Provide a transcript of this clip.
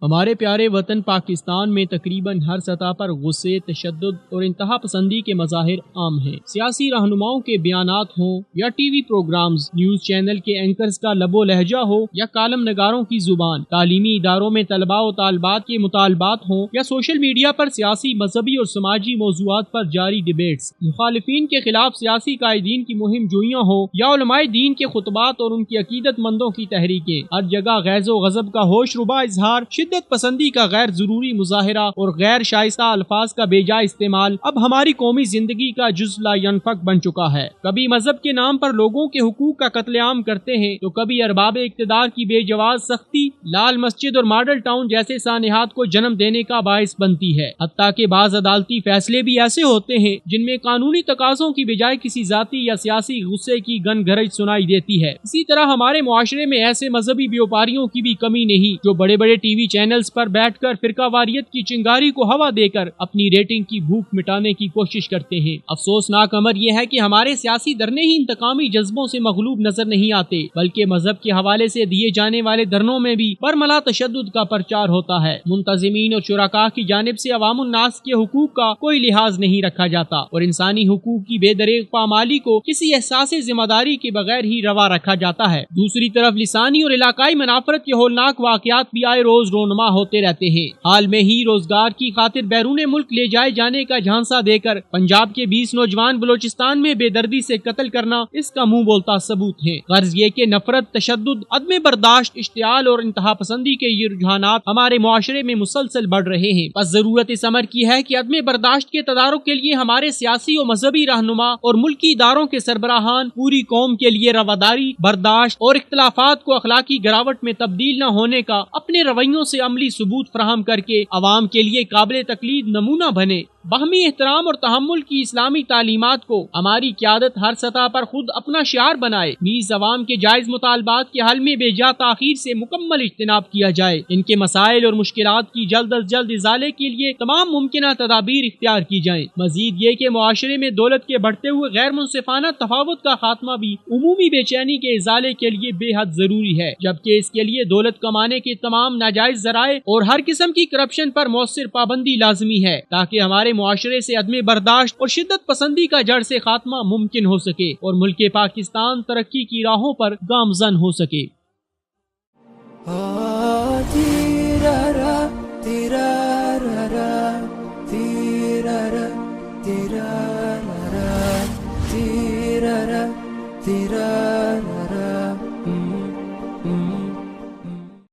ہمارے پیارے وطن پاکستان میں تقریباً ہر سطح پر غصے، تشدد اور انتہا پسندی کے مظاہر عام ہیں۔ سیاسی رہنماؤں کے بیانات ہوں یا T V programmes, news channel کے اینکرز کا لب و لہجہ ہو یا کالم نگاروں کی زبان، تعلیمی اداروں میں طلباء و طالبات کے مطالبات ہوں یا سوشل میڈیا پر سیاسی، مذہبی اور سماجی موضوعات پر جاری ڈیبیٹس، مخالفین کے خلاف سیاسی قائدین کی مہم جوئیاں ہوں یا علماء دین کے خطبات اور ان کی عقیدت مندوں کی تحریکیں، ہر جگہ غیظ و غضب کا ہوش ربا اظہار، شدت پسندی کا غیر ضروری مظاہرہ اور غیر شائستہ الفاظ کا بے جا استعمال اب ہماری قومی زندگی کا جز لا ینفک بن چکا ہے۔ کبھی مذہب کے نام پر لوگوں کے حقوق کا قتل عام کرتے ہیں تو کبھی ارباب اقتدار کی بے جواز سختی لال مسجد اور ماڈل ٹاؤن جیسے سانحات کو جنم دینے کا باعث بنتی ہے۔ حتیٰ کہ بعض عدالتی فیصلے بھی ایسے ہوتے ہیں جن میں قانونی تقاضوں کی بجائے کسی ذاتی یا سیاسی غصے کی گن گرج سنائی دیتی ہے۔ اسی طرح ہمارے معاشرے میں ایسے مذہبی بیوپاریوں کی بھی کمی نہیں جو بڑے بڑے ٹی وی چینلز پر بیٹھ کر فرقہ واریت کی چنگاری کو ہوا دے کر اپنی ریٹنگ کی بھوک مٹانے کی کوشش کرتے ہیں۔ افسوسناک امر یہ ہے کہ ہمارے سیاسی دھرنے ہی انتقامی جذبوں سے مغلوب نظر نہیں آتے، بلکہ مذہب کے حوالے سے دیے جانے والے دھرنوں میں بھی برملا تشدد کا پرچار ہوتا ہے۔ منتظمین اور شرکاء کی جانب سے عوام الناس کے حقوق کا کوئی لحاظ نہیں رکھا جاتا اور انسانی حقوق کی بے دریغ پامالی کو کسی احساس ذمہ داری کے بغیر ہی روا رکھا جاتا ہے۔ دوسری طرف لسانی اور علاقائی منافرت کے ہولناک واقعات بھی آئے روز رونما ہوتے رہتے ہیں۔ حال میں ہی روزگار کی خاطر بیرون ملک لے جائے جانے کا جھانسا دے کر پنجاب کے 20 نوجوان بلوچستان میں بے دردی سے قتل کرنا اس کا منہ بولتا ثبوت ہے۔ غرض یہ کہ نفرت، تشدد، عدم برداشت، اشتعال اور انتہا پسندی کے یہ رجحانات ہمارے معاشرے میں مسلسل بڑھ رہے ہیں۔ بس ضرورت اس امر کی ہے کہ عدم برداشت کے تدارک کے لیے ہمارے سیاسی و مذہبی رہنما اور ملکی اداروں کے سربراہان پوری قوم کے لیے رواداری، برداشت اور اختلافات کو اخلاقی گراوٹ میں تبدیل نہ ہونے کا اپنے رویوں سے عملی ثبوت فراہم کر کے عوام کے لیے قابل تقلید نمونہ بنے۔ باہمی احترام اور تحمل کی اسلامی تعلیمات کو ہماری قیادت ہر سطح پر خود اپنا شعار بنائے، نیز عوام کے جائز مطالبات کے حل میں بے جا تاخیر سے مکمل اجتناب کیا جائے، ان کے مسائل اور مشکلات کی جلد از جلد ازالے کے لیے تمام ممکنہ تدابیر اختیار کی جائیں۔ مزید یہ کہ معاشرے میں دولت کے بڑھتے ہوئے غیر منصفانہ تفاوت کا خاتمہ بھی عمومی بے چینی کے ازالے کے لیے بے حد ضروری ہے، جبکہ اس کے لیے دولت کمانے کے تمام ناجائز ذرائع اور ہر قسم کی کرپشن پر مؤثر پابندی لازمی ہے، تاکہ ہمارے معاشرے سے عدم برداشت اور شدت پسندی کا جڑ سے خاتمہ ممکن ہو سکے اور ملک پاکستان ترقی کی راہوں پر گامزن ہو سکے۔ تیرا